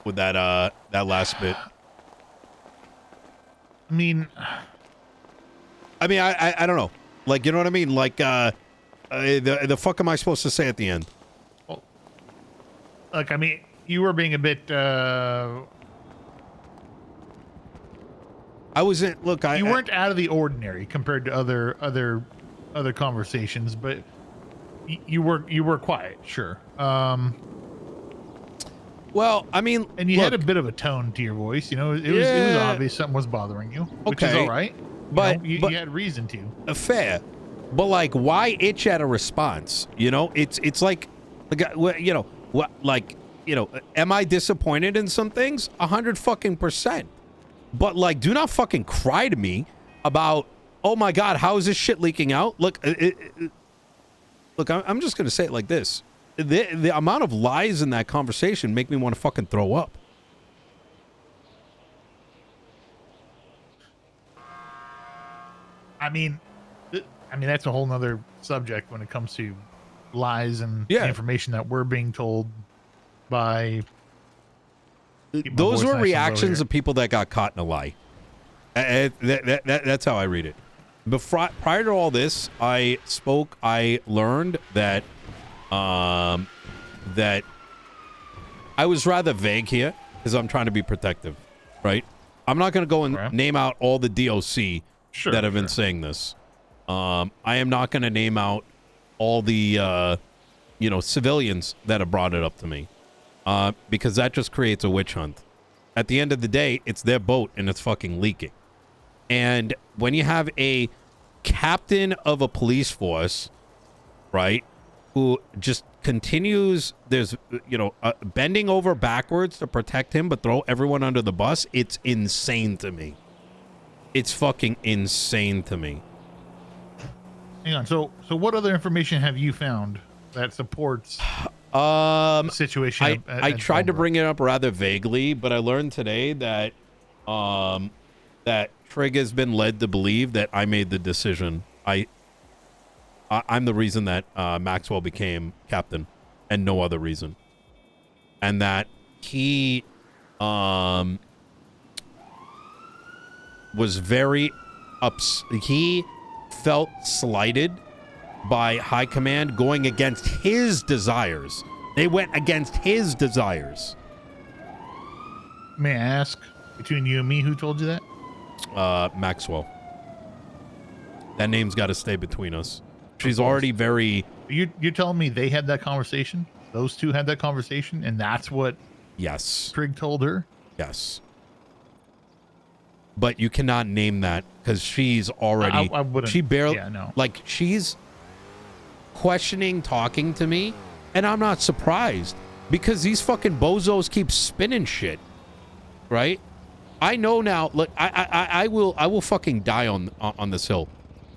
with that last bit. I mean, I don't know. Like, you know what I mean? Like, the fuck am I supposed to say at the end? well, look, I mean, you were being a bit. I wasn't. Look, you weren't out of the ordinary compared to other conversations, but you were quiet, sure. Well, I mean, and you had a bit of a tone to your voice. You know, it was obvious something was bothering you, which is all right. But you had reason to. Fair, but like, why itch at a response? You know, it's like, you know, what, like, you know, am I disappointed in some things? 100%. But like, do not fucking cry to me about, oh my God, how is this shit leaking out? Look, look, I'm just gonna say it like this: the amount of lies in that conversation make me want to fucking throw up. I mean, that's a whole nother subject when it comes to lies and the information that we're being told by. Those were reactions of people that got caught in a lie. That's how I read it. Prior to all this, I learned that that I was rather vague here because I'm trying to be protective, right? I'm not going to go and name out all the DOC that have been saying this. I am not going to name out all the you know, civilians that have brought it up to me. Because that just creates a witch hunt. At the end of the day, it's their boat and it's fucking leaking. And when you have a captain of a police force, right, who just continues, there's, you know, bending over backwards to protect him, but throw everyone under the bus, it's insane to me. It's fucking insane to me. Hang on. So what other information have you found that supports situation? I tried to bring it up rather vaguely, but I learned today that that Trig has been led to believe that I made the decision. I'm the reason that Maxwell became captain, and no other reason. And that he was very he felt slighted by high command going against his desires. They went against his desires. May I ask, between you and me, who told you that? Maxwell. That name's got to stay between us. She's already very... You're telling me they had that conversation? Those two had that conversation, and that's what... Yes. Trig told her? Yes. But you cannot name that because she's already... I wouldn't. She barely... Yeah, no. Like, she's questioning, talking to me, and I'm not surprised because these fucking bozos keep spinning shit, right? I know now. Look, I will fucking die on this hill.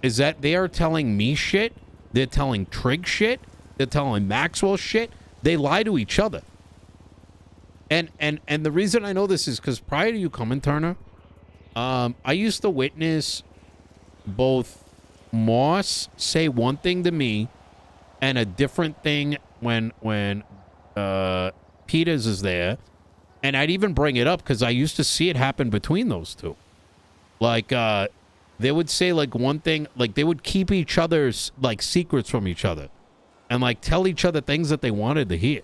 Is that they are telling me shit? They're telling Trig shit. They're telling Maxwell shit. They lie to each other. And the reason I know this is because prior to you coming, Turner, I used to witness both Moss say one thing to me and a different thing when Peters is there. And I'd even bring it up because I used to see it happen between those two. Like, they would say, like, one thing, like, they would keep each other's, like, secrets from each other. And, like, tell each other things that they wanted to hear.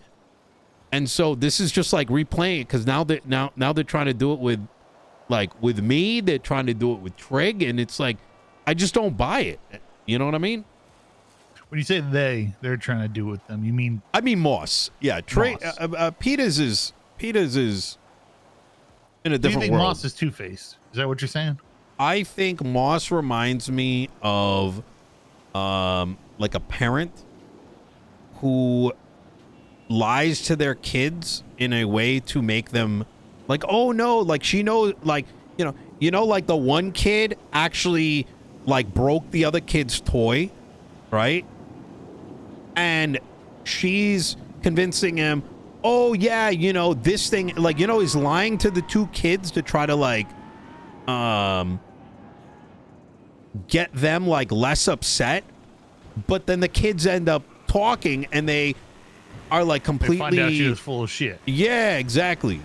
And so this is just, like, replaying it because now they're trying to do it with, like, with me. They're trying to do it with Trig. And it's like, I just don't buy it. You know what I mean? When you say they're trying to do it with them, you mean... I mean Moss. Yeah, Trig. Peters is in a different world. Do you think Moss is two-faced? Is that what you're saying? I think Moss reminds me of like a parent who lies to their kids in a way to make them like, oh no, like she knows, like, you know, like the one kid actually like broke the other kid's toy, right? And she's convincing him, oh yeah, you know, this thing, like, you know, he's lying to the two kids to try to like get them like less upset, but then the kids end up talking and they are like completely. They find out she was full of shit. Yeah, exactly.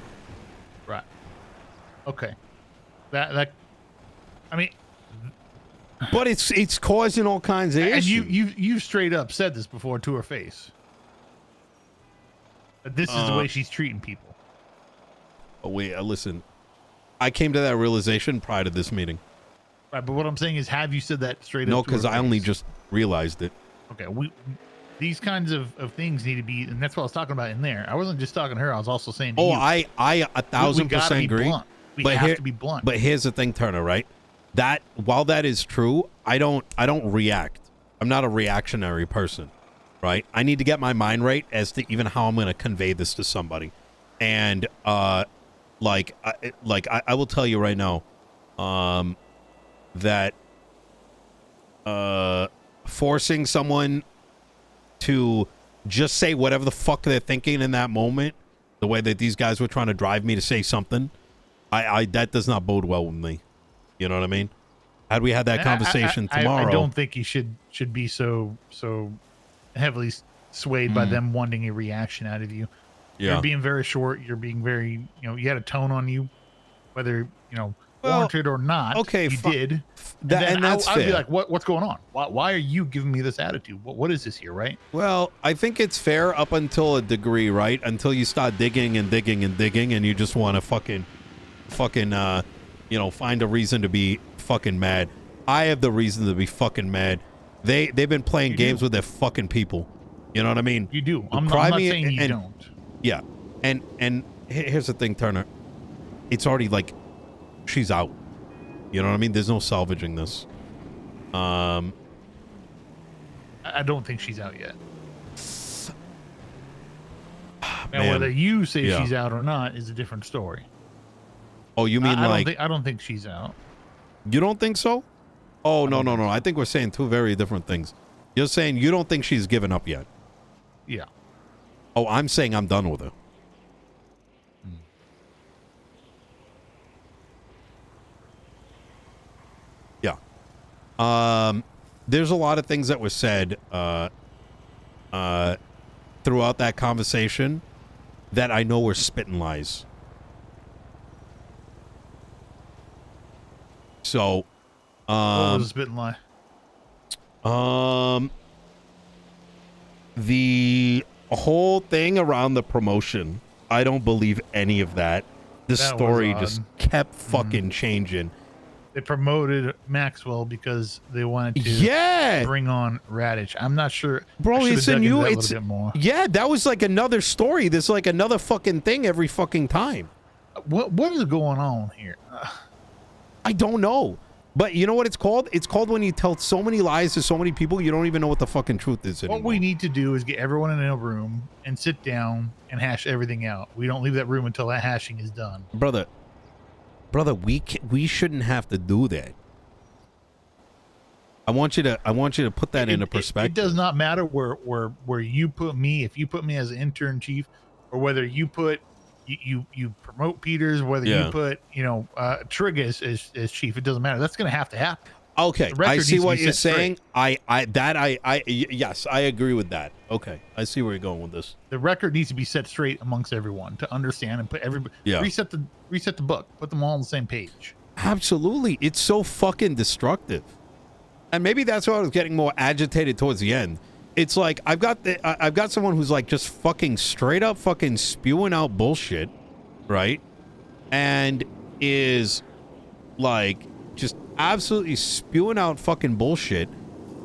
Right. Okay. That. I mean. But it's causing all kinds of issues. And you straight up said this before to her face. That this is the way she's treating people. Oh wait, listen. I came to that realization prior to this meeting. Right, but what I'm saying is, have you said that straight up? No, because I only just realized it. Okay, these kinds of things need to be, and that's what I was talking about in there. I wasn't just talking to her. I was also saying to you. I 1,000% agree. We have to be blunt. But here's the thing, Turner, right? That while that is true, I don't react. I'm not a reactionary person, right? I need to get my mind right as to even how I'm going to convey this to somebody. And I will tell you right now, that forcing someone to just say whatever the fuck they're thinking in that moment, the way that these guys were trying to drive me to say something, I that does not bode well with me. You know what I mean? Had we had that conversation tomorrow, I don't think you should be so heavily swayed by them wanting a reaction out of you. Yeah. You're being very short. You're being very, you had a tone on you, whether, warranted or not. Okay. You did. And that's fair. I'd be like, what's going on? Why are you giving me this attitude? What is this here, right? Well, I think it's fair up until a degree, right? Until you start digging and digging and digging and you just want to fucking, find a reason to be fucking mad. I have the reason to be fucking mad. They've been playing games with their fucking people. You know what I mean? You do. I'm not saying you don't. Yeah. And here's the thing, Turner. It's already like she's out. You know what I mean? There's no salvaging this. I don't think she's out yet. Now, whether you say she's out or not is a different story. Oh, you mean I don't think she's out. You don't think so? Oh, no. I think we're saying two very different things. You're saying you don't think she's given up yet. Yeah. Oh, I'm saying I'm done with her. Yeah. There's a lot of things that were said throughout that conversation that I know were spitting lies. So, what was a spitting lie? The whole thing around the promotion, I don't believe any of that. The story just kept fucking changing. They promoted Maxwell because they wanted to bring on Radich. I'm not sure. Bro, it's a new, it's a bit more. Yeah, that was like another story. There's like another fucking thing every fucking time. What is going on here? I don't know. But you know what it's called? It's called when you tell so many lies to so many people, you don't even know what the fucking truth is anymore. What we need to do is get everyone in a room and sit down and hash everything out. We don't leave that room until that hashing is done. Brother, we shouldn't have to do that. I want you to put that into perspective. It does not matter where you put me, if you put me as an intern chief, or whether you put you promote Peters, whether you put Trig as chief. It doesn't matter. That's going to happen. Okay, I see what you're saying. Yes, I agree with that. Okay, I see where you're going with this. The record needs to be set straight amongst everyone to understand and put everybody reset the book, put them all on the same page. Absolutely, it's so fucking destructive, and maybe that's why I was getting more agitated towards the end. It's like I've got someone who's like just fucking straight up fucking spewing out bullshit, right? And is like just absolutely spewing out fucking bullshit,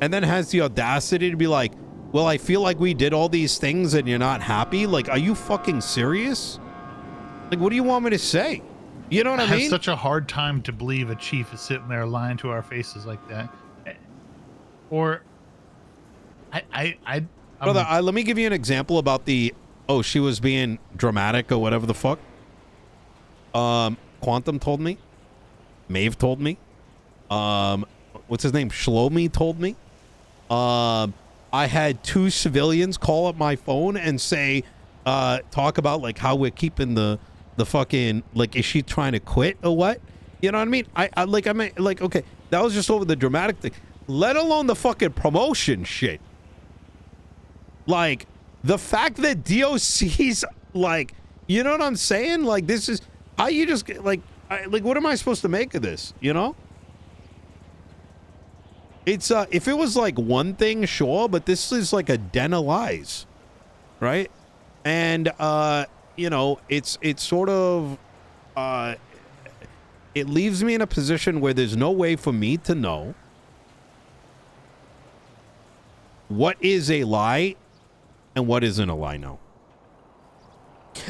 and then has the audacity to be like, well, I feel like we did all these things and you're not happy. Like, are you fucking serious? Like, what do you want me to say? You know what I mean? I have such a hard time to believe a chief is sitting there lying to our faces like that. Or Brother, let me give you an example about she was being dramatic or whatever the fuck. Quantum told me. Maeve told me. What's his name? Shlomi told me. I had 2 civilians call up my phone and say, talk about like how we're keeping the fucking, like, is she trying to quit or what? You know what I mean? I mean, okay, that was just over the dramatic thing. Let alone the fucking promotion shit. Like, The fact that DOC's like, you know what I'm saying? Like, this is how you just like, what am I supposed to make of this? You know? It's if it was like one thing, sure, but this is like a den of lies, right? And you know, it's sort of it leaves me in a position where there's no way for me to know what is a lie and what isn't a lie now.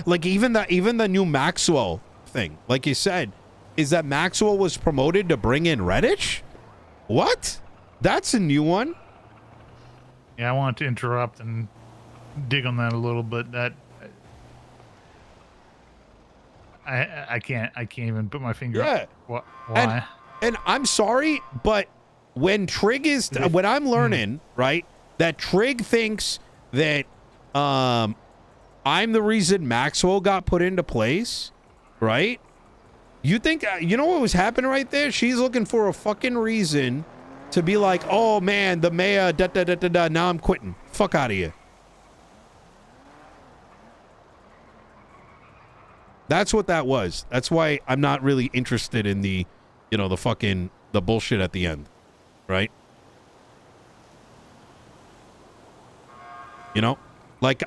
Like even the new Maxwell thing, like you said, is that Maxwell was promoted to bring in Redditch? What? That's a new one. Yeah, I want to interrupt and dig on that a little bit. That I can't even put my finger yeah. up. Why? And I'm sorry, but when Trig is when I'm learning, right, that Trig thinks that I'm the reason Maxwell got put into place, right? You think you know what was happening right there? She's looking for a fucking reason to be like, oh man, the mayor, now I'm quitting. Fuck out of here. That's what that was. That's why I'm not really interested in the, you know, the bullshit at the end, right? You know, like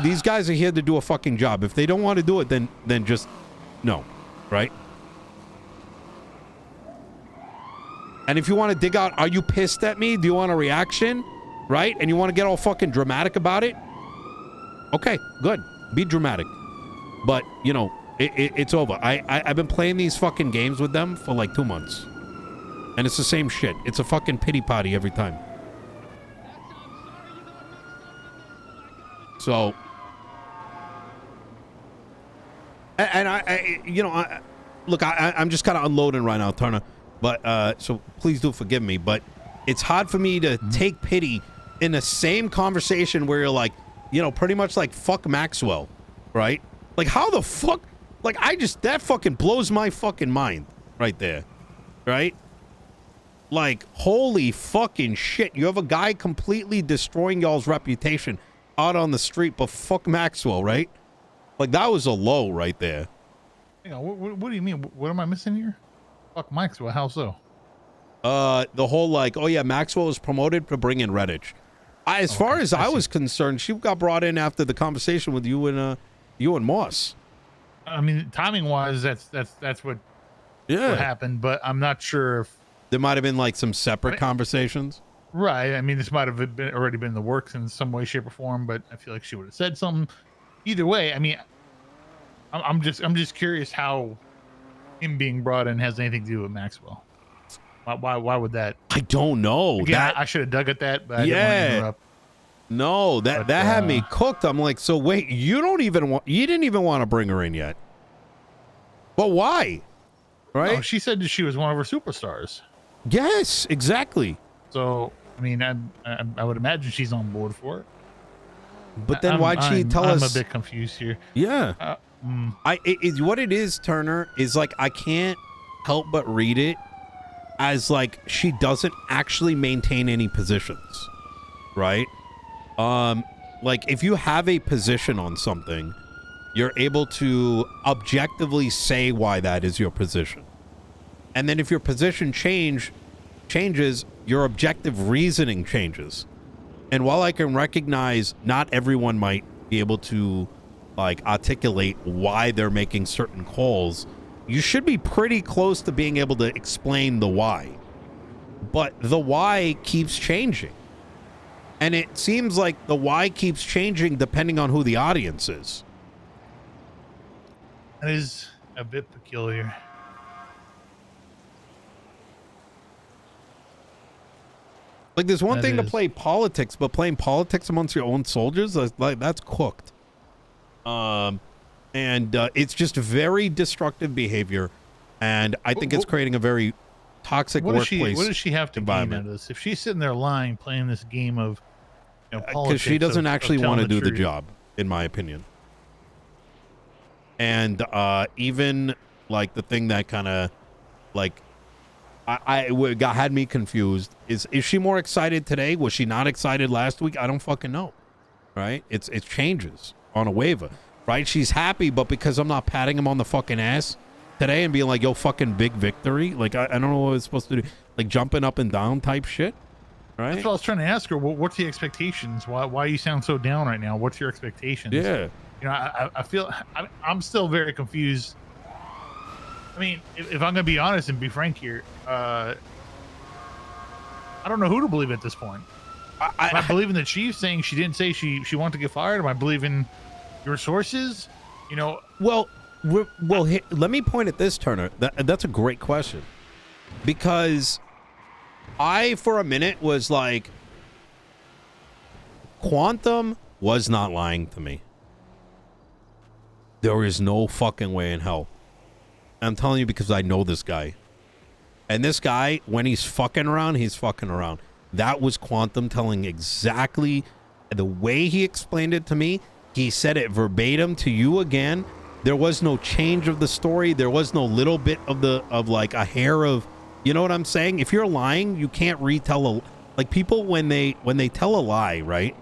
these guys are here to do a fucking job. If they don't want to do it, then just no, right? And if you want to dig out, are you pissed at me? Do you want a reaction? Right? And you want to get all fucking dramatic about it? Okay, good. Be dramatic. But, you know, it's over. I've been playing these fucking games with them for like 2 months. And it's the same shit. It's a fucking pity party every time. So... And look, I'm just kind of unloading right now, Turner. But so please do forgive me, but it's hard for me to take pity in the same conversation where you're like, you know, pretty much like fuck Maxwell, right? Like how the fuck, like that fucking blows my fucking mind right there, right? Like holy fucking shit, you have a guy completely destroying y'all's reputation out on the street, but fuck Maxwell, right? Like that was a low right there. You know, what do you mean? What am I missing here? Fuck Maxwell, how so? The whole like, oh yeah, Maxwell was promoted to bring in Redditch. As far as I was concerned, she got brought in after the conversation with you and Moss. I mean, timing wise, that's what happened. But I'm not sure if there might have been like some separate conversations. Right. I mean, this might have already been in the works in some way, shape, or form. But I feel like she would have said something. Either way, I mean, I'm just curious how him being brought in has anything to do with Maxwell. Why would that? I don't know. Again, I should have dug at that, but I didn't want to interrupt. No, that had me cooked. I'm like, so wait, you didn't even want to bring her in yet. But why? Right? No, she said that she was one of her superstars. Yes, exactly. So, I mean, I would imagine she's on board for it. But then why'd she tell us? I'm a bit confused here. Yeah. What it is, Turner, is like I can't help but read it as like she doesn't actually maintain any positions, right? Like if you have a position on something, you're able to objectively say why that is your position. And then if your position changes, your objective reasoning changes. And while I can recognize not everyone might be able to like articulate why they're making certain calls, you should be pretty close to being able to explain the why. But the why keeps changing. And it seems like the why keeps changing depending on who the audience is. That is a bit peculiar. Like there's one thing to play politics, but playing politics amongst your own soldiers, that's cooked. And it's just very destructive behavior, and I think it's creating a very toxic workplace. What does she have to gain out of this? If she's sitting there lying, playing this game of, politics, because she doesn't actually want to do the job, in my opinion. And even like the thing that kind of like had me confused is she more excited today? Was she not excited last week? I don't fucking know. right? It changes on a waiver, right? She's happy, but because I'm not patting him on the fucking ass today and being like, yo, fucking big victory. Like, I don't know what I was supposed to do. Like, jumping up and down type shit, right? That's what I was trying to ask her. What's the expectations? Why you sound so down right now? What's your expectations? Yeah. You know, I feel I'm still very confused. I mean, if I'm going to be honest and be frank here, I don't know who to believe at this point. Am I believing the chief saying she didn't say she wanted to get fired? Am I believing your sources? You know, well, let me point at this, Turner. That's a great question, because I, for a minute, was like, Quantum was not lying to me. There is no fucking way in hell. I'm telling you, because I know this guy. And this guy, when he's fucking around, he's fucking around. That was Quantum telling exactly the way he explained it to me. He said it verbatim to you again. There was no change of the story. There was no little bit of like a hair of, you know what I'm saying? If you're lying, you can't retell like people when they tell a lie, right?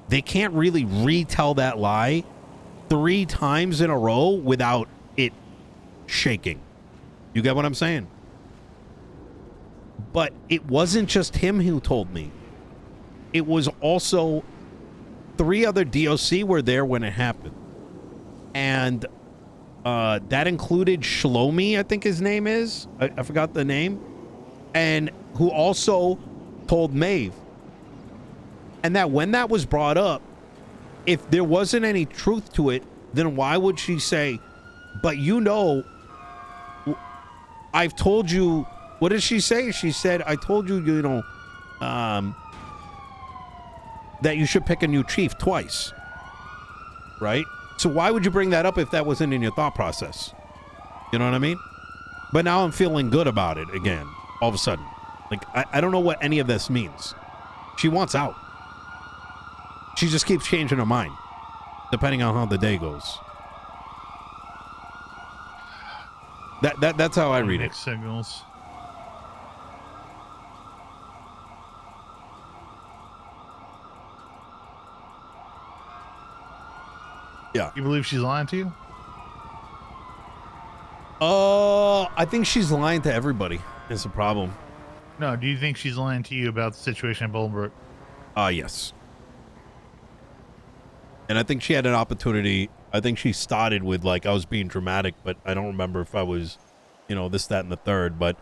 They can't really retell that lie 3 times in a row without it shaking. You get what I'm saying? But it wasn't just him who told me. It was also 3 other DOC were there when it happened. And that included Shlomi, I think his name is. I forgot the name. And who also told Maeve. And that when that was brought up, if there wasn't any truth to it, then why would she say, but you know, I've told you. What did she say? She said, I told you, you know, that you should pick a new chief twice. Right? So why would you bring that up if that wasn't in your thought process? You know what I mean? But now I'm feeling good about it again, all of a sudden. Like, I don't know what any of this means. She wants out. She just keeps changing her mind, depending on how the day goes. That's how I read it. Signals. Yeah. You believe she's lying to you? I think she's lying to everybody. It's a problem. No, do you think she's lying to you about the situation at Bolingbroke? Yes. And I think she had an opportunity. I think she started with, like, I was being dramatic, but I don't remember if I was, you know, this, that, and the third. But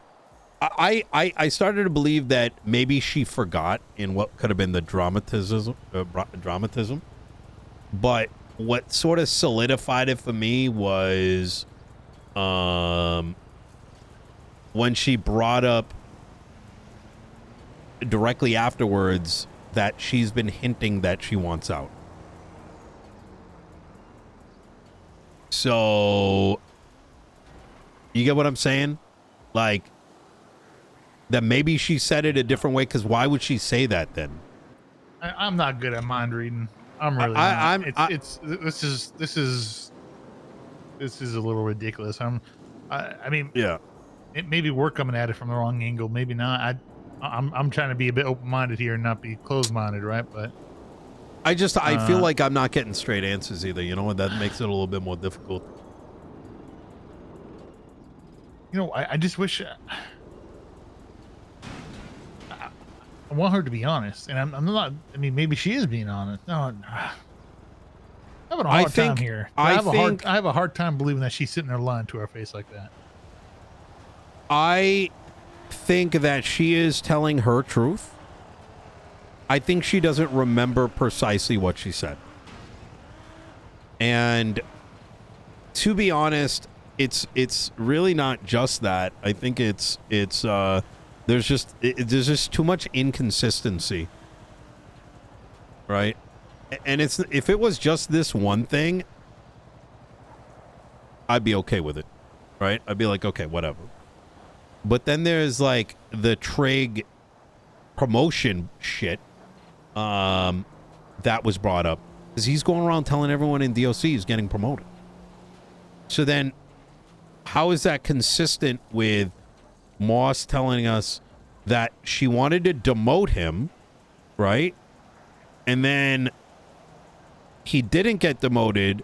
I started to believe that maybe she forgot in what could have been the dramatism. But what sort of solidified it for me was when she brought up directly afterwards that she's been hinting that she wants out. So, you get what I'm saying? Like, that maybe she said it a different way, because why would she say that then? I'm not good at mind reading. I'm really not. This is a little ridiculous. I mean, yeah. Maybe we're coming at it from the wrong angle. Maybe not. I'm trying to be a bit open-minded here and not be closed-minded, right? But I feel like I'm not getting straight answers either, you know, and that makes it a little bit more difficult. You know, I just wish I want her to be honest, and I'm not. I mean, maybe she is being honest. No, I'm having a hard time here. I have a hard time believing that she's sitting there lying to our face like that. I think that she is telling her truth. I think she doesn't remember precisely what she said. And to be honest, it's really not just that. I think it's there's just too much inconsistency. Right? And if it was just this one thing, I'd be okay with it. Right? I'd be like, okay, whatever. But then there's like the Trig promotion shit that was brought up, because he's going around telling everyone in DOC he's getting promoted. So then how is that consistent with Moss telling us that she wanted to demote him, right? And then he didn't get demoted.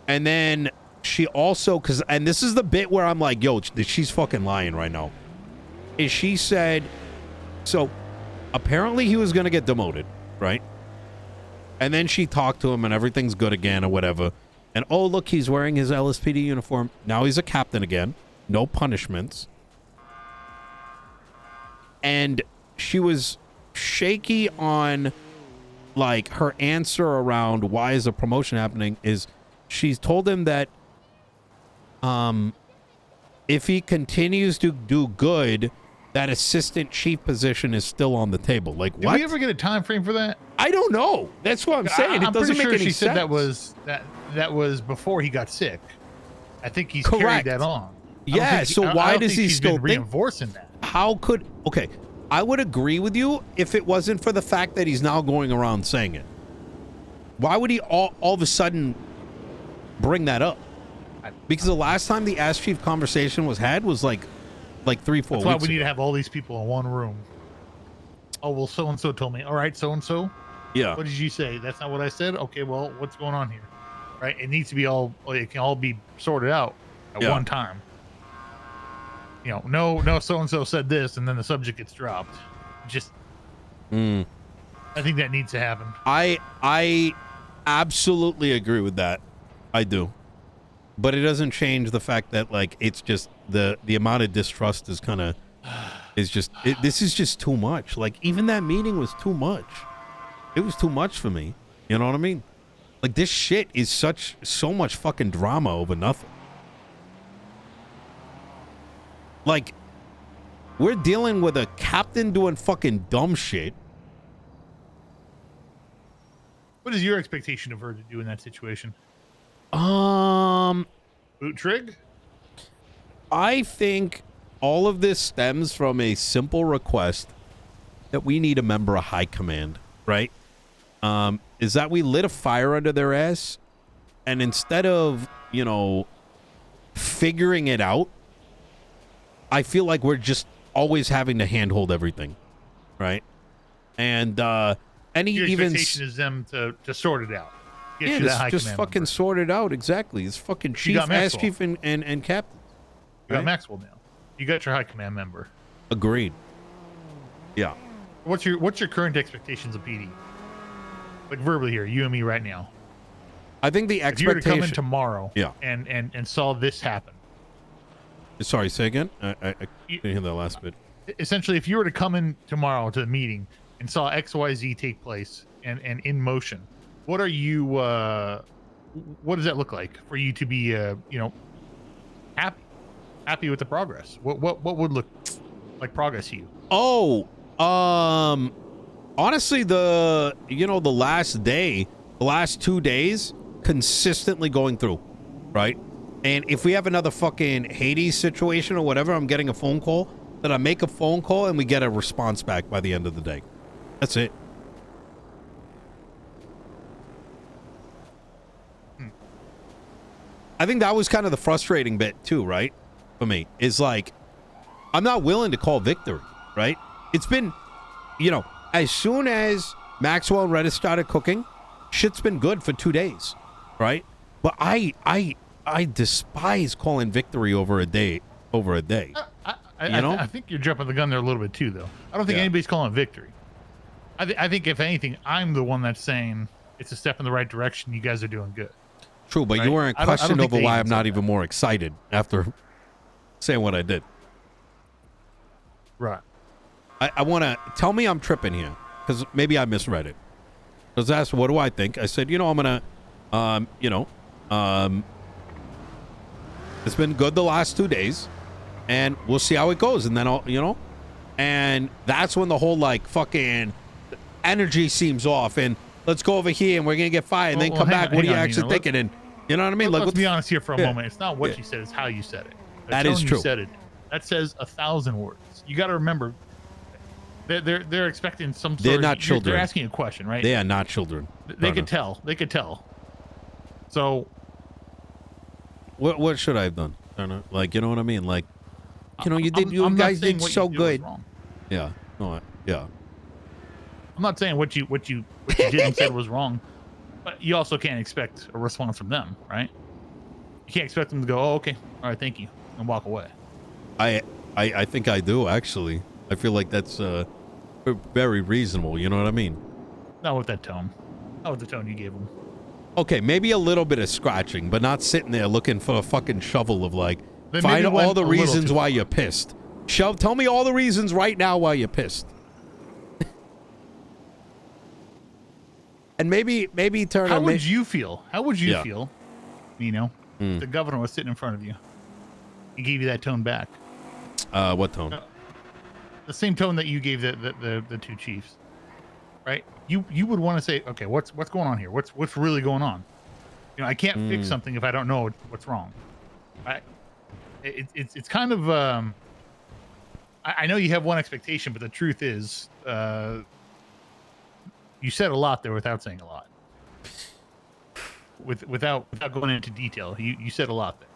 And then she also, and this is the bit where I'm like, yo, she's fucking lying right now. Is she said, so apparently he was going to get demoted, right? And then she talked to him and everything's good again or whatever. And oh, look, he's wearing his LSPD uniform. Now he's a captain again. No punishments. And she was shaky on, like, her answer around why is a promotion happening is she's told him that if he continues to do good, that assistant chief position is still on the table. Like, what? Did we ever get a time frame for that? I don't know. That's what I'm saying. It doesn't make any sense. She said that was before he got sick. I think he's correct. Carried that on. Yeah. So why does he still think reinforcing that? How could? Okay, I would agree with you if it wasn't for the fact that he's now going around saying it. Why would he all of a sudden bring that up? Because the last time the Ask Chief conversation was had was like 3-4 weeks That's why we need to have all these people in one room. Oh, well, so-and-so told me. All right, so-and-so. Yeah. What did you say? That's not what I said? Okay, well, what's going on here? Right? It needs to be it can all be sorted out at one time. You know, no, so-and-so said this, and then the subject gets dropped. Just, I think that needs to happen. I absolutely agree with that. I do. But it doesn't change the fact that, like, it's just the amount of distrust is kind of this is just too much. Like, even that meeting was too much. It was too much for me. You know what I mean? Like, this shit is so much fucking drama over nothing. Like, we're dealing with a captain doing fucking dumb shit. What is your expectation of her to do in that situation? Boot trig? I think all of this stems from a simple request that we need a member of high command, right? Is that we lit a fire under their ass, and instead of, you know, figuring it out, I feel like we're just always having to handhold everything, right? And your expectation is them to sort it out. Just fucking sort it out. Exactly. It's fucking chief, ass chief, and captain. You got Maxwell now. You got your high command member. Agreed. Yeah. What's your current expectations of PD? Like, verbally here, you and me right now. I think the expectation. If you were to come in tomorrow, yeah, and saw this happen. Sorry, say again. I didn't hear that last bit. Essentially, if you were to come in tomorrow to the meeting and saw XYZ take place and in motion, what are you? What does that look like for you to be, happy with the progress? What would look like progress to you? Oh, honestly, the last 2 days, consistently going through, right? And if we have another fucking Hades situation or whatever, I'm getting a phone call, then I make a phone call and we get a response back by the end of the day. That's it. I think that was kind of the frustrating bit too, right? For me, is like, I'm not willing to call victory, right? It's been, as soon as Maxwell and Redis started cooking, shit's been good for 2 days, right? But I despise calling victory over a day. I think you're jumping the gun there a little bit too, though. I don't think anybody's calling victory. I think if anything, I'm the one that's saying it's a step in the right direction. You guys are doing good. True, but you weren't questioned over why I'm not even more excited after saying what I did. Right. I want to tell me I'm tripping here because maybe I misread it. I was asked, what do I think? I said, I'm going to, it's been good the last 2 days and we'll see how it goes. And then and that's when the whole like fucking energy seems off and let's go over here and we're going to get fired and then come back. What are you actually thinking? And you know what I mean? Let's be honest here for a moment. It's not what you said, it's how you said it. That is true. You said it. That says 1,000 words. You got to remember, they're expecting some sort They're of... not children. They're asking a question, right? They are not children. They could tell. They could tell. So... What should I have done? I don't know. Like, you know what I mean? Like, you guys did so good. Yeah. No. Yeah. I'm not saying what you did and said was wrong. But you also can't expect a response from them, right? You can't expect them to go, "Oh, okay, all right, thank you," and walk away. I think I do, actually. I feel like that's very reasonable. You know what I mean? Not with that tone. Not with the tone you gave them. Okay, maybe a little bit of scratching, but not sitting there looking for a fucking shovel of like, Then find maybe all the went a little reasons too why far. you're pissed. Tell me all the reasons right now why you're pissed. And maybe Turner. How would you feel? How would you Yeah. feel, Nino, if the governor was sitting in front of you? He gave you that tone back. What tone? The same tone that you gave the two chiefs, right? You would want to say, okay, what's going on here? What's really going on? You know, I can't fix something if I don't know what's wrong. It's kind of I know you have one expectation, but the truth is, you said a lot there without saying a lot. Without going into detail, you said a lot there.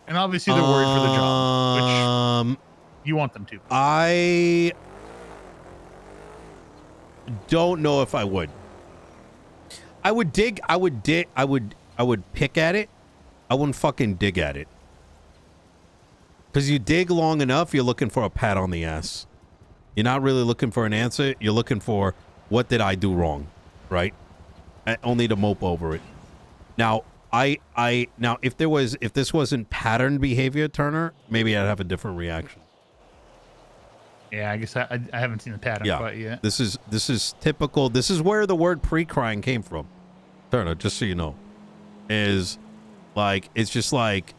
And obviously they're worried for the job, which you want them to. I don't know if I would. I would pick at it. I wouldn't fucking dig at it. Because you dig long enough, you're looking for a pat on the ass. You're not really looking for an answer. You're looking for, what did I do wrong? Right? Only to mope over it. Now, now if this wasn't pattern behavior, Turner, maybe I'd have a different reaction. Yeah, I guess I haven't seen the pattern quite yet. This is typical. This is where the word pre-crying came from. Turner, just so you know. Is like, it's just like,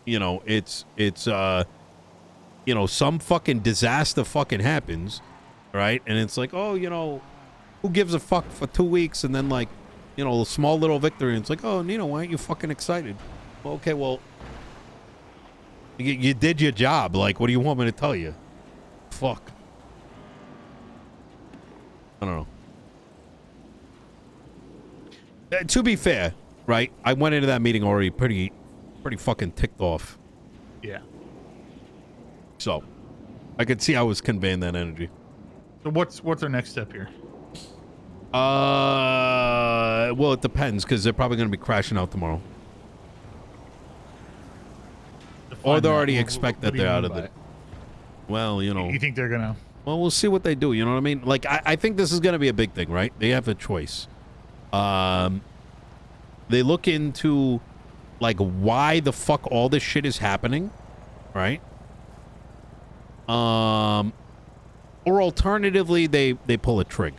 you know, it's you know, some fucking disaster fucking happens, right? And it's like, oh, you know, who gives a fuck for 2 weeks? And then, like, you know, a small little victory. And it's like, oh, Nino, why aren't you fucking excited? Well, okay, well, you did your job. Like, what do you want me to tell you? Fuck. I don't know. To be fair, right? I went into that meeting already pretty fucking ticked off. Yeah. So, I could see I was conveying that energy. So what's our next step here? Well, it depends, because they're probably going to be crashing out tomorrow. Or they already expect that they're out of it. Well, you know. You think they're gonna? Well, we'll see what they do. You know what I mean? Like, I think this is going to be a big thing, right? They have a choice. They look into, like, why the fuck all this shit is happening, right? Or alternatively, they pull a trig,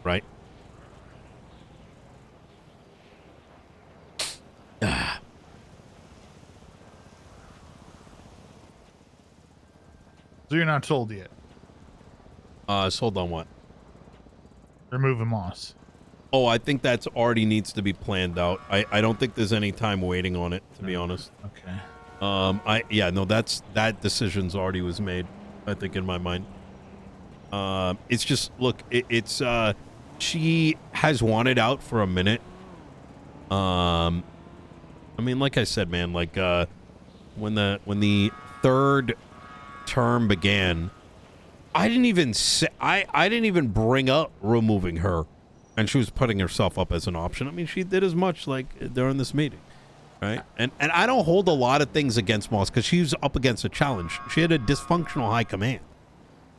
right? So you're not told yet. Sold on what? Removing Moss. Oh, I think that's already needs to be planned out. I don't think there's any time waiting on it, to be honest. Okay. That decision's already was made, I think, in my mind. It's just, look, it's she has wanted out for a minute. I mean, like I said, man, like when the third term began, I didn't even bring up removing her, and she was putting herself up as an option. I mean, she did as much, like, during this meeting, right? And I don't hold a lot of things against Moss, because she was up against a challenge. She had a dysfunctional high command,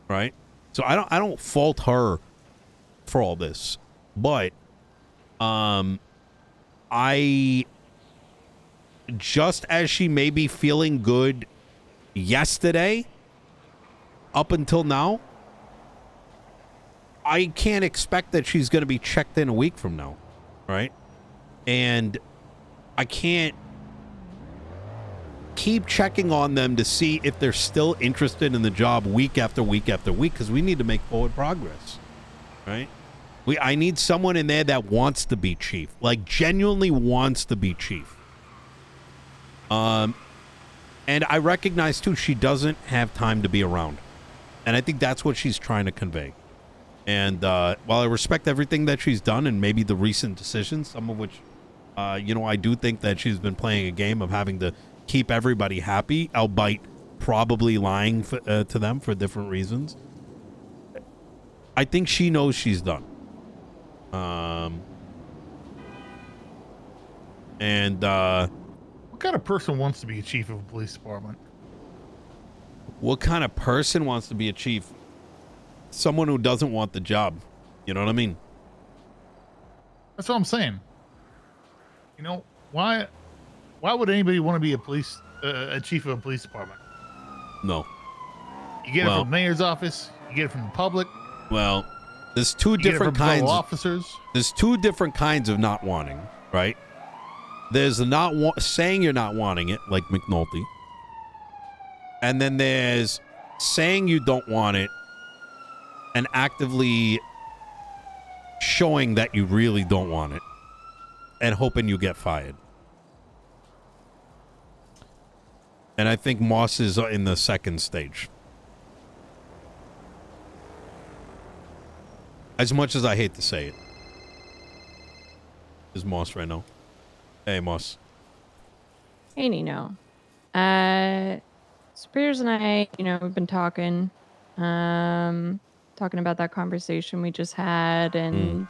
right? So I don't fault her for all this, but I, just as she may be feeling good yesterday, up until now, I can't expect that she's going to be checked in a week from now, right? And I can't keep checking on them to see if they're still interested in the job week after week after week, because we need to make forward progress, right? I need someone in there that wants to be chief, like genuinely wants to be chief. And I recognize too, she doesn't have time to be around. And I think that's what she's trying to convey. And while I respect everything that she's done and maybe the recent decisions, some of which, you know, I do think that she's been playing a game of having to keep everybody happy, albeit probably lying to them for different reasons. I think she knows she's done. And what kind of person wants to be a chief of a police department? what kind of person wants to be a chief? Someone who doesn't want the job. You know what I mean? That's what I'm saying. You know, why would anybody want to be a chief of a police department? No. You get it from the mayor's office. You get it from the public. Well, there's two different kinds. Officers. There's two different kinds of not wanting, right? There's the saying you're not wanting it, like McNulty. And then there's saying you don't want it and actively showing that you really don't want it and hoping you get fired. And I think Moss is in the second stage. As much as I hate to say it. Is Moss right now? Hey, Moss. Hey, Nino. Spears and I, we've been talking about that conversation we just had, and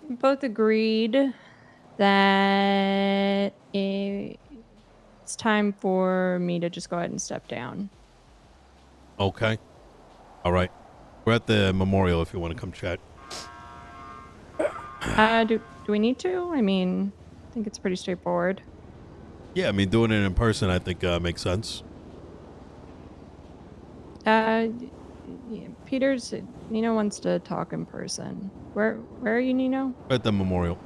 both agreed that it's time for me to just go ahead and step down. Okay. All right. We're at the memorial if you want to come chat. Do we need to? I mean, I think it's pretty straightforward. Yeah, I mean, doing it in person, I think makes sense. Yeah, Nino wants to talk in person. Where are you, Nino? At the memorial.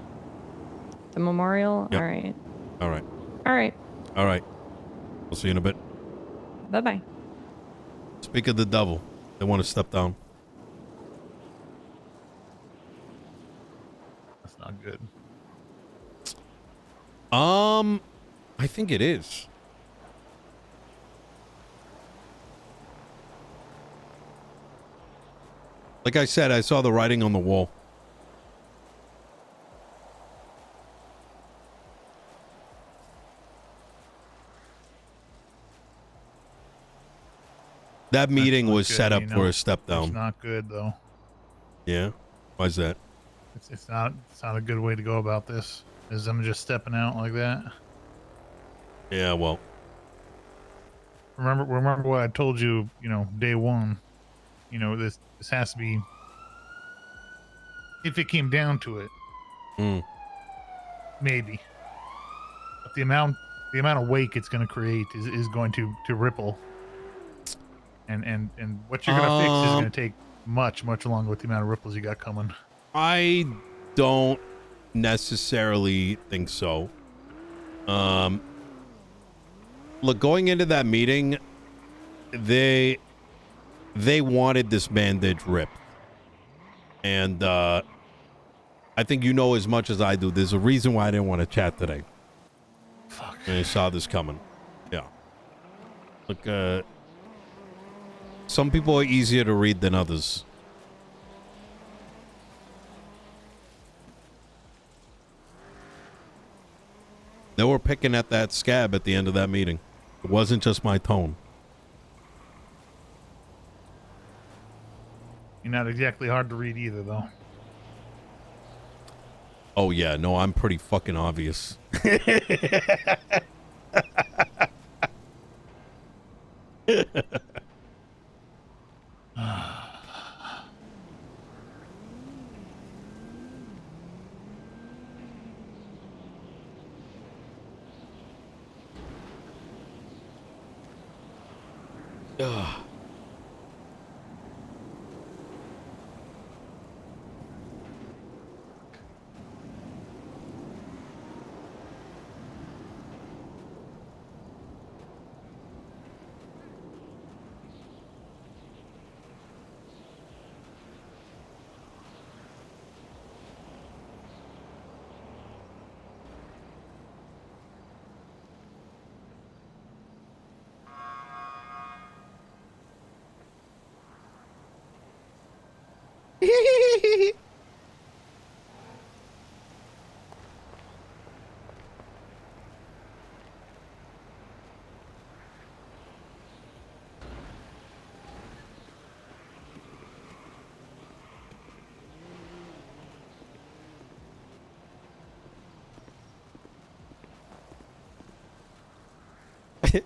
The memorial? Yep. All right. All right. All right. All right. We'll see you in a bit. Bye-bye. Speak of the devil. They want to step down. That's not good. I think it is. Like I said, I saw the writing on the wall. That meeting was set up for a step down. It's not good though. Yeah? Why's that? It's not a good way to go about this. Is them just stepping out like that? Yeah, well. Remember what I told you, day one. This has to be, if it came down to it. Maybe. But the amount of wake it's going to create is going to ripple. And what you're going to fix is going to take much, much longer with the amount of ripples you got coming. I don't necessarily think so. Look, going into that meeting, they wanted this bandage ripped. And I think you know as much as I do. There's a reason why I didn't want to chat today. Fuck. And I saw this coming. Yeah. Look, some people are easier to read than others. They were picking at that scab at the end of that meeting. It wasn't just my tone. You're not exactly hard to read either, though. Oh, yeah. No, I'm pretty fucking obvious. Ugh. For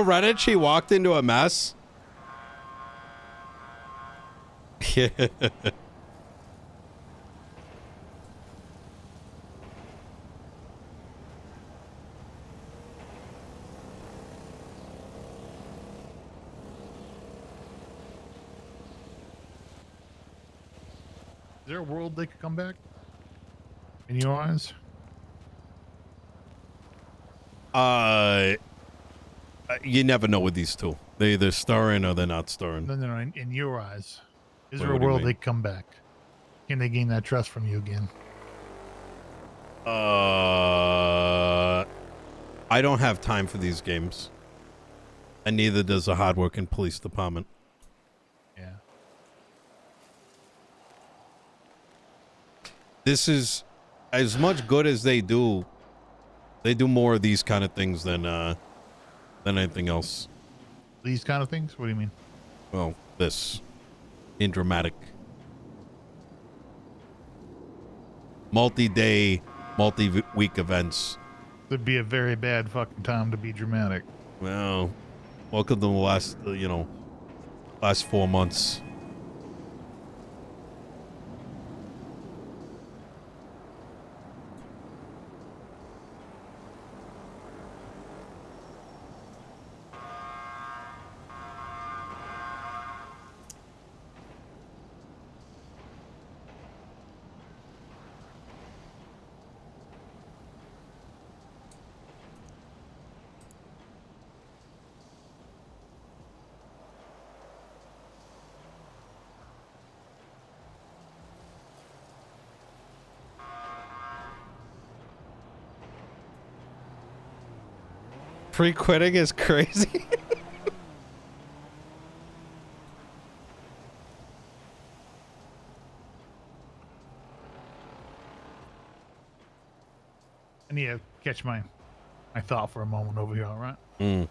Reddit, she walked into a mess. Yeah. Is there a world they could come back? In your eyes? You never know with these two. They either starring or they're not starring. No. In your eyes, is Wait, there a what do you world mean? they could come back? Can they gain that trust from you again? I don't have time for these games. And neither does the hardworking police department. Yeah. This is as much good as they do. They do more of these kind of things than anything else. These kind of things? What do you mean? Well, this in dramatic, multi-day, multi-week events. It'd be a very bad fucking time to be dramatic. Well, welcome to the last, last 4 months. Free quitting is crazy. I need to catch my thought for a moment over here, all right? Mm.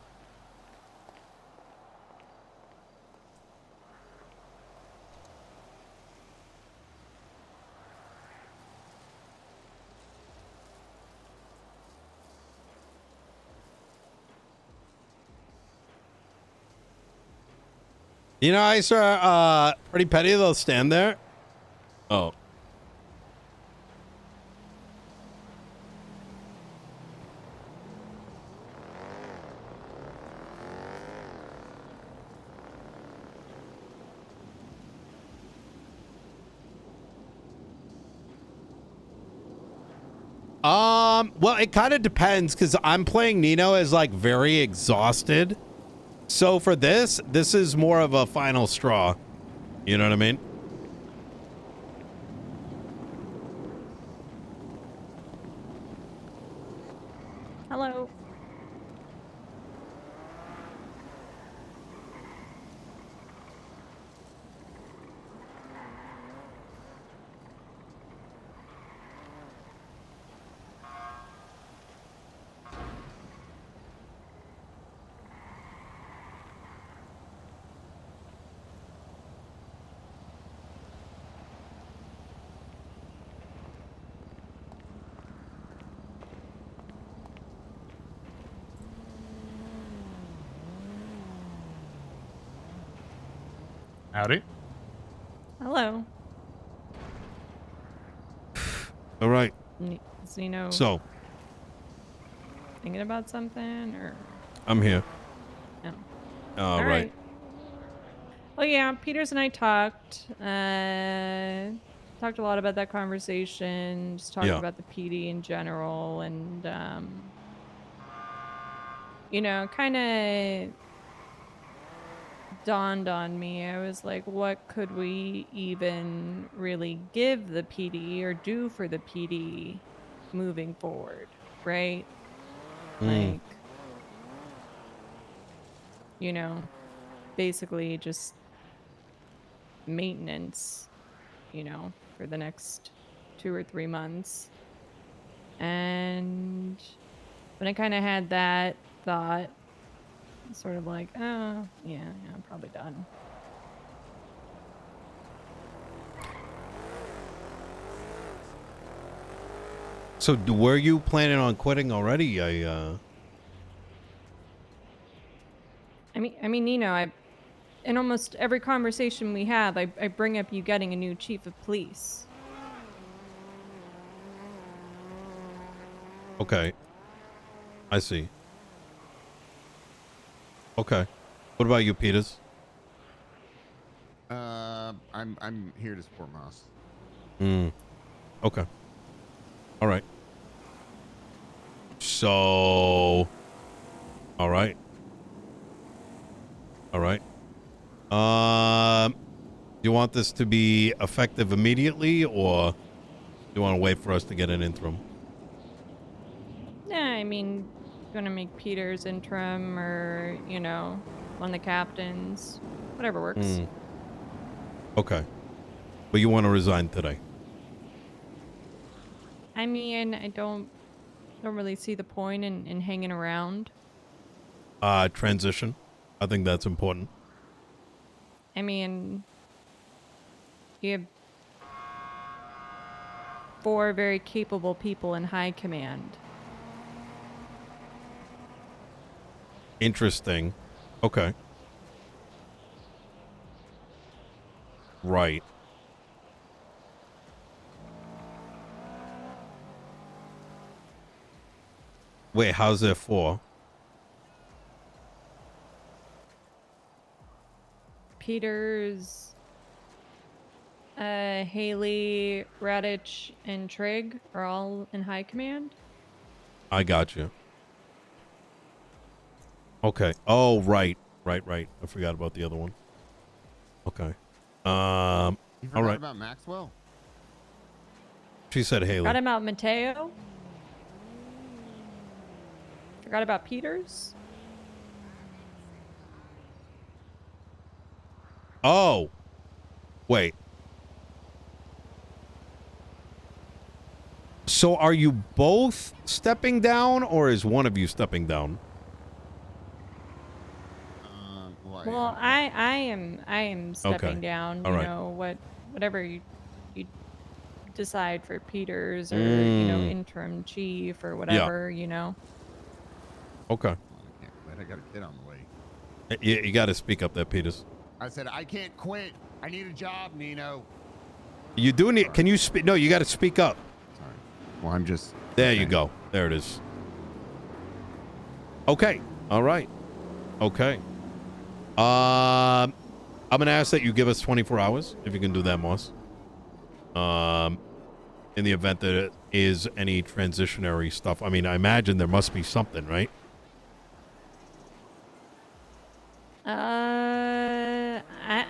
You know, I saw Pretty Petty, they'll stand there. Oh. Well, it kind of depends because I'm playing Nino as like very exhausted. So for this is more of a final straw. You know what I mean? Hello. Howdy. Hello. All right. Is Nino So thinking about something or? I'm here. No. All right. Well, yeah, Peters and I talked a lot about that conversation, just talked about the PD in general, and kind of dawned on me. I was like, what could we even really give the PD or do for the PD moving forward, right? Like, basically just maintenance you know, for the next 2 or 3 months. And when I kind of had that thought, sort of like, oh, yeah, I'm probably done. So were you planning on quitting already? I mean, Nino, in almost every conversation we have, I bring up you getting a new chief of police. Okay. I see. Okay. What about you, Peters? I'm here to support Moss. Okay. All right. So, all right. All right. You want this to be effective immediately, or do you want to wait for us to get an interim? Yeah, I mean, gonna make Peters interim, or you know, one of the captains, whatever works. Okay. But you want to resign today? I mean, I don't really see the point in hanging around. Transition. I think that's important. I mean, you have 4 very capable people in high command. Interesting. Okay. Right. Wait, how's there 4? Peters, Haley, Radich, and Trigg are all in high command. I got you. Okay. Oh, right. Right. I forgot about the other one. Okay. You all right. about Maxwell? She said Haley. Forgot about Mateo. Forgot about Peters. Oh. Wait. So are you both stepping down, or is one of you stepping down? Well, I am stepping down. You know, whatever you decide for Peters, or you know, interim chief or whatever. You know. Okay. I can't quit. I got a kid on the way. You got to speak up there, Peters. I said I can't quit. I need a job, Nino. You do need. Can you speak? No, you got to speak up. Sorry. Well, I'm just. There you go. There it is. Okay. All right. Okay. I'm gonna ask that you give us 24 hours if you can do that, Moss. In the event that it is any transitionary stuff. I mean, I imagine there must be something, right?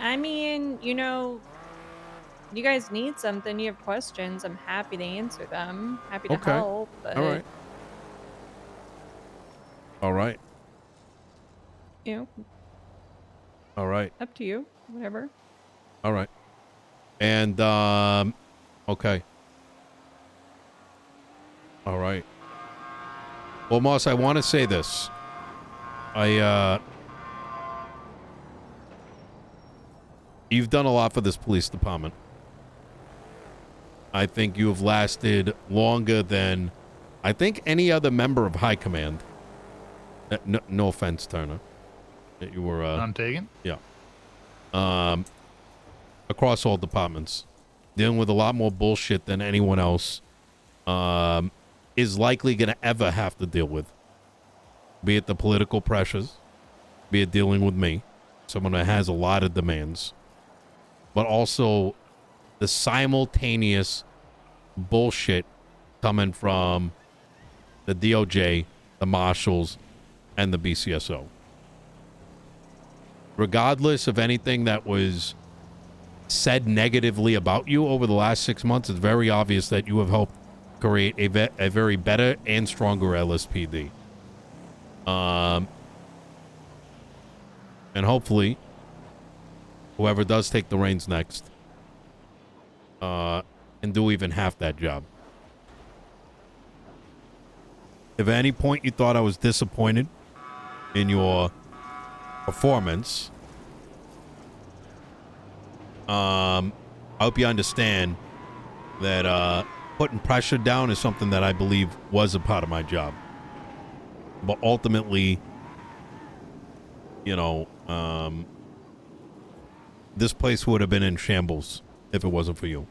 I mean, you know, you guys need something, you have questions, I'm happy to answer them. Happy to help. But, all right. All right. You know. All right. Up to you. Whatever. All right. And, okay. All right. Well, Moss, I want to say this. You've done a lot for this police department. I think you have lasted longer than, I think, any other member of high command. No offense, Turner. You were none taken. Yeah. Across all departments, dealing with a lot more bullshit than anyone else is likely going to ever have to deal with. Be it the political pressures, be it dealing with me, someone that has a lot of demands, but also the simultaneous bullshit coming from the DOJ, the marshals, and the BCSO. Regardless of anything that was said negatively about you over the last 6 months, it's very obvious that you have helped create a very better and stronger LSPD. And hopefully, whoever does take the reins next and do even half that job. If at any point you thought I was disappointed in your performance, I hope you understand that putting pressure down is something that I believe was a part of my job. But ultimately, you know, this place would have been in shambles if it wasn't for you.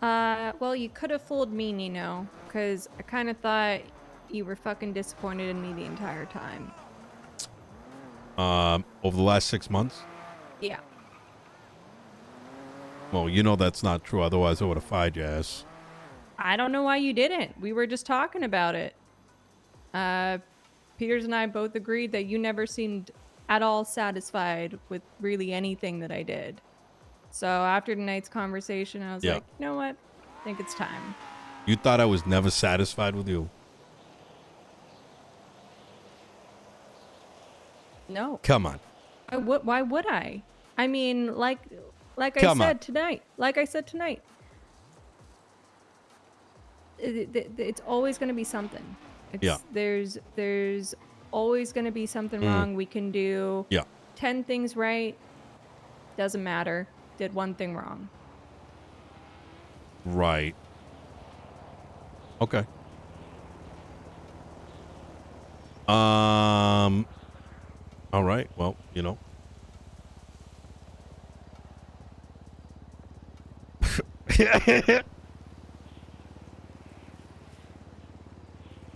Well, you could have fooled me, Nino, because I kind of thought you were fucking disappointed in me the entire time. Over the last 6 months? Yeah. Well, you know that's not true. Otherwise, I would have fired your ass. I don't know why you didn't. We were just talking about it. Peters and I both agreed that you never seemed at all satisfied with really anything that I did. So after tonight's conversation, I was like, you know what? I think it's time. You thought I was never satisfied with you? No. Come on. Why would I? I mean, like I said tonight. It's always going to be something. There's always going to be something wrong. We can do 10 things right. Doesn't matter. Did one thing wrong. Right. Okay. All right. Well, you know.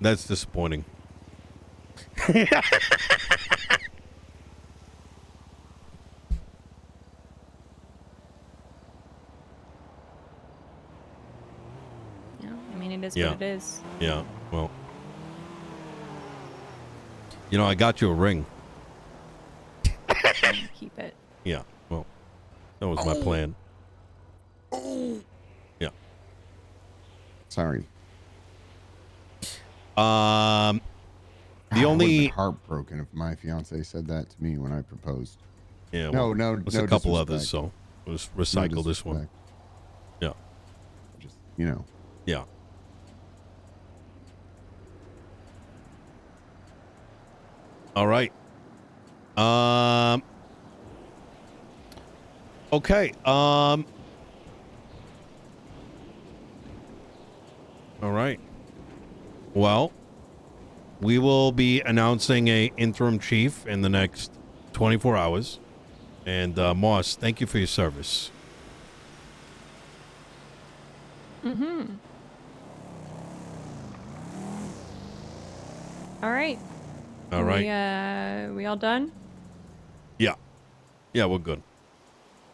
That's disappointing. It is what it is. Yeah, well. You know, I got you a ring. Keep it. Yeah, well, that was my plan. Yeah. Sorry. The I only would've been heartbroken if my fiance said that to me when I proposed. Yeah. Well, no. There's a couple others, so let's recycle this one. Yeah. Just, you know. Yeah. All right. Okay. All right. Well, we will be announcing a interim chief in the next 24 hours. And Moss, thank you for your service. Mm-hmm. All right. All right. We all done? Yeah. Yeah, we're good.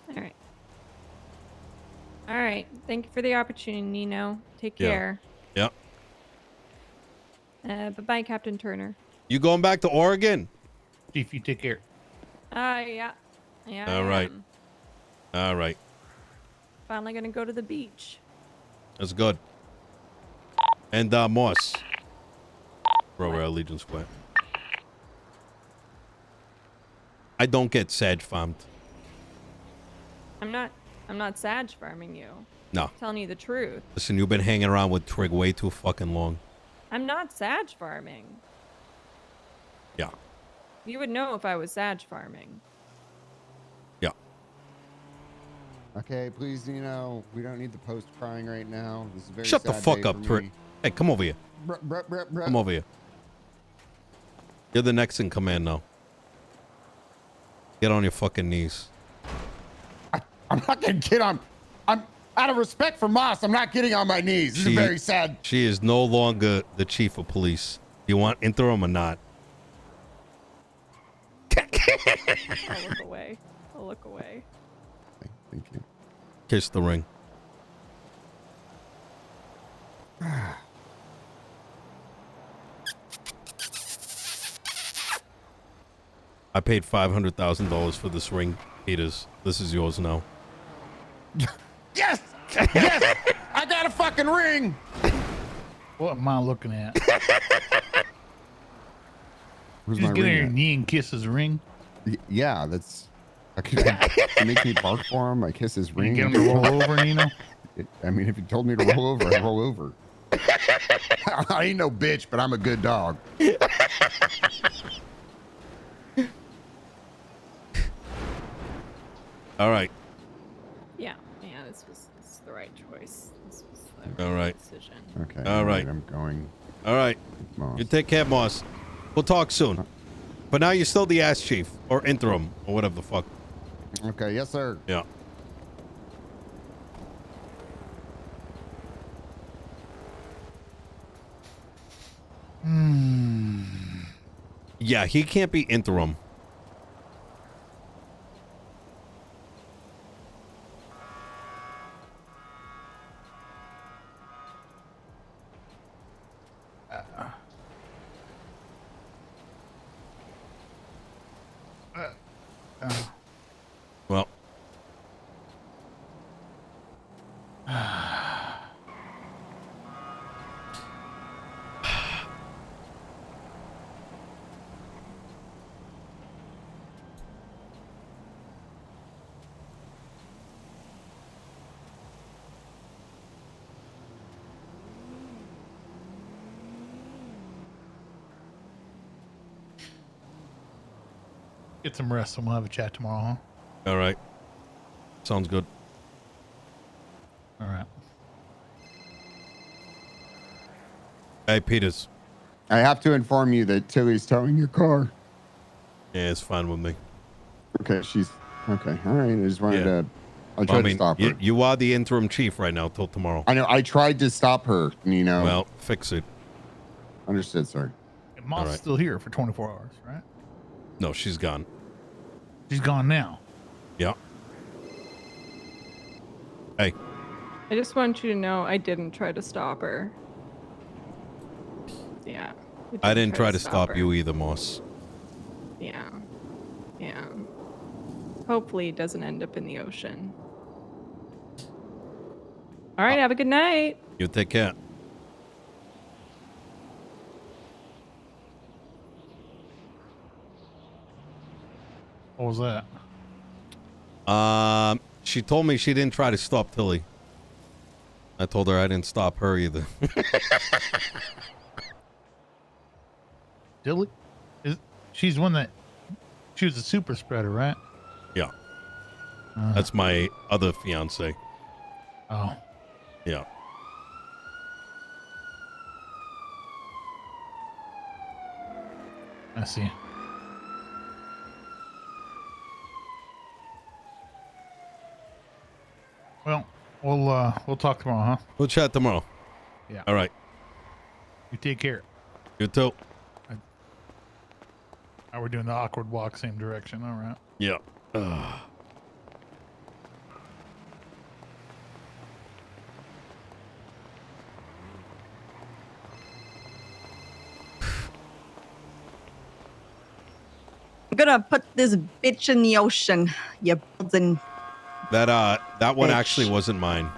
All right. All right. Thank you for the opportunity, Nino. Take care. Yeah. Bye-bye, Captain Turner. You going back to Oregon? Chief, you take care. Yeah. All right. All right. Finally gonna go to the beach. That's good. And Moss. Bro, we're at Legion Square. I don't get Sag farmed. I'm not Sag farming you. No. I'm telling you the truth. Listen, you've been hanging around with Trig way too fucking long. I'm not Sag farming. Yeah. You would know if I was Sag farming. Yeah. Okay, please, we don't need the post crying right now. This is a very Shut the sad fuck day up, for Trig. me. Hey, come over here. Come over here. You're the next in command now. Get on your fucking knees. I'm not gonna get on. I'm out of respect for Moss. I'm not getting on my knees. This is very sad. She is no longer the chief of police. You want interim or not? I'll look away. I'll look away. Thank you. Kiss the ring. I paid $500,000 for this ring, Peters. This is yours now. Yes! Yes! I got a fucking ring! What am I looking at? Where's Just my get on ring your at? knee and kiss his ring. Yeah, that's I make me bark for him. I kiss his ring. You get him to roll over, Nino? I mean, if you told me to roll over, I'd roll over. I ain't no bitch, but I'm a good dog. All right. Yeah, this was the right choice. This was the All right. decision. Okay. All right. I'm going. All right. Moss. You take care, Moss. We'll talk soon. But now you're still the ass chief or interim or whatever the fuck. Okay. Yes, sir. Yeah. Yeah, he can't be interim. Well. Get some rest and we'll have a chat tomorrow, huh? All right. Sounds good. All right. Hey, Peters. I have to inform you that Tilly's towing your car. Yeah, it's fine with me. Okay, she's okay. All right. I just wanted to. I tried to stop her. You are the interim chief right now till tomorrow. I know. I tried to stop her. Nino. Well, fix it. Understood, sir. And Moss is still here for 24 hours, right? No, she's gone. She's gone now. Yeah. Hey. I just want you to know I didn't try to stop her. Yeah. I didn't try to stop her. you either, Moss. Yeah. Yeah. Hopefully it doesn't end up in the ocean. All right, have a good night. You take care. What was that? She told me she didn't try to stop Tilly. I told her I didn't stop her either. Tilly? She's one that... She was a super spreader, right? Yeah. That's my other fiance. Oh. Yeah. I see. Well, we'll talk tomorrow, huh? We'll chat tomorrow. Yeah. All right. You take care. You too. Now we're doing the awkward walk, same direction. All right. Yeah. I'm gonna put this bitch in the ocean. You building. That one bitch. actually wasn't mine.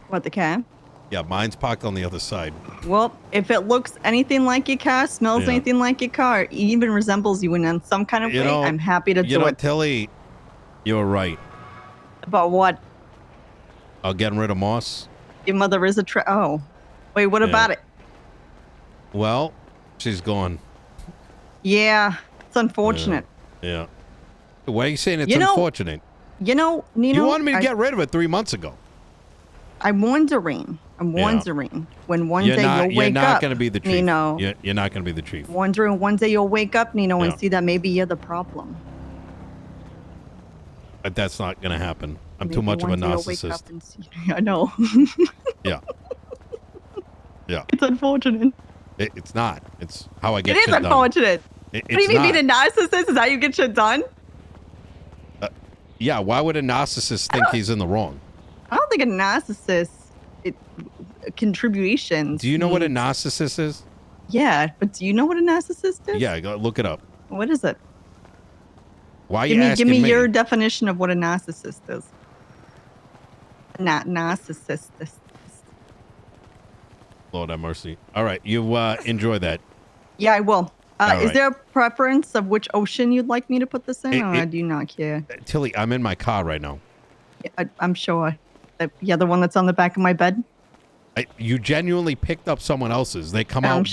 What, the car? Yeah, mine's parked on the other side. Well, if it looks anything like your car, smells anything like your car, even resembles you in some kind of way, I'm happy to do it. You know what, Tilly? You're right. About what? Getting rid of Moss. Your mother is a oh. Wait, what about it? Well, she's gone. Yeah, it's unfortunate. Yeah. Why are you saying it's unfortunate? You know, Nino. You wanted me to get rid of it 3 months ago. I'm wondering when one day you'll wake up. You're not going to be the chief. Nino. You're not going to be the chief. Wondering one day you'll wake up, Nino, and see that maybe you're the problem. But that's not going to happen. I'm Maybe too much of a one day you'll wake up narcissist. and see, I know. Yeah. Yeah. It's unfortunate. It's not. It's how I get It shit is done. unfortunate. What do you mean being a narcissist is how you get shit done? Yeah, why would a narcissist think he's in the wrong? I don't think a narcissist contributions. Do you know what a narcissist is? Yeah, but do you know what a narcissist is? Yeah, go look it up. What is it? Why are you asking me? Give me your definition of what a narcissist is. Not narcissist. Lord have mercy. All right, you enjoy that. Yeah, I will. Is there a preference of which ocean you'd like me to put this in, or do you not care? Tilly, I'm in my car right now. I'm sure. The other one that's on the back of my bed? You genuinely picked up someone else's. They come out. I'm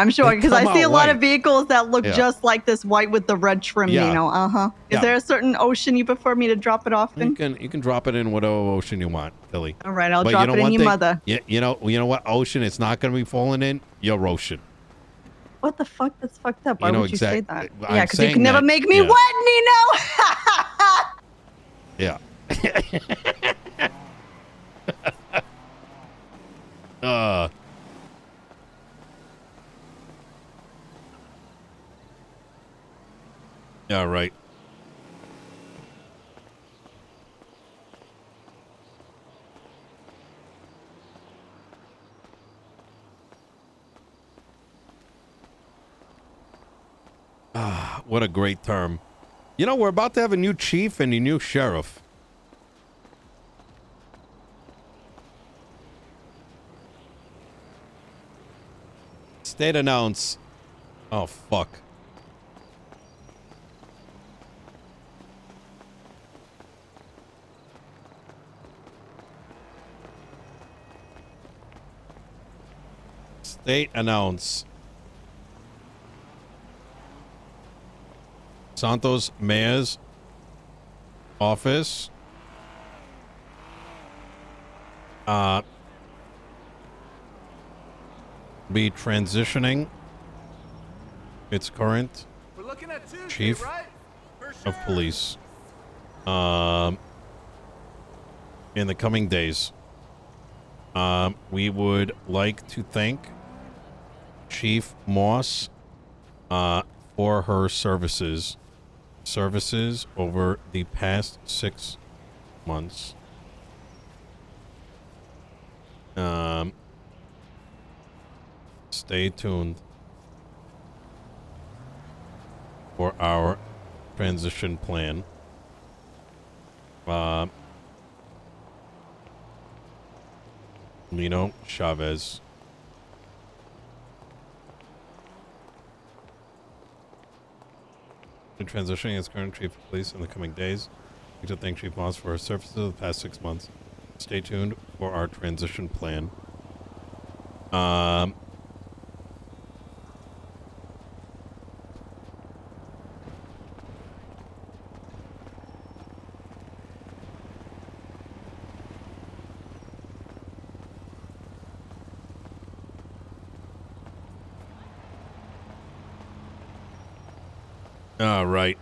sure, because I see a lot of vehicles that look just like this white with the red trim, Nino. Is there a certain ocean you prefer me to drop it off in? You can drop it in whatever ocean you want, Tilly. All right, I'll drop it in your mother. Yeah, you know what ocean it's not going to be falling in? Your ocean. What the fuck? That's fucked up. Why would you say that? Yeah, because you can never make me wet, Nino. Yeah. Yeah, right. What a great term. You know, we're about to have a new chief and a new sheriff. State announce. Oh, fuck. State announce. Santos Mayor's office be transitioning its current chief of police in the coming days. We would like to thank Chief Moss for her services over the past 6 months. Stay tuned for our transition plan. Nino Chavez. Transitioning as current chief of police in the coming days. I'd like to thank Chief Moss for her services of the past 6 months. Stay tuned for our transition plan. All right.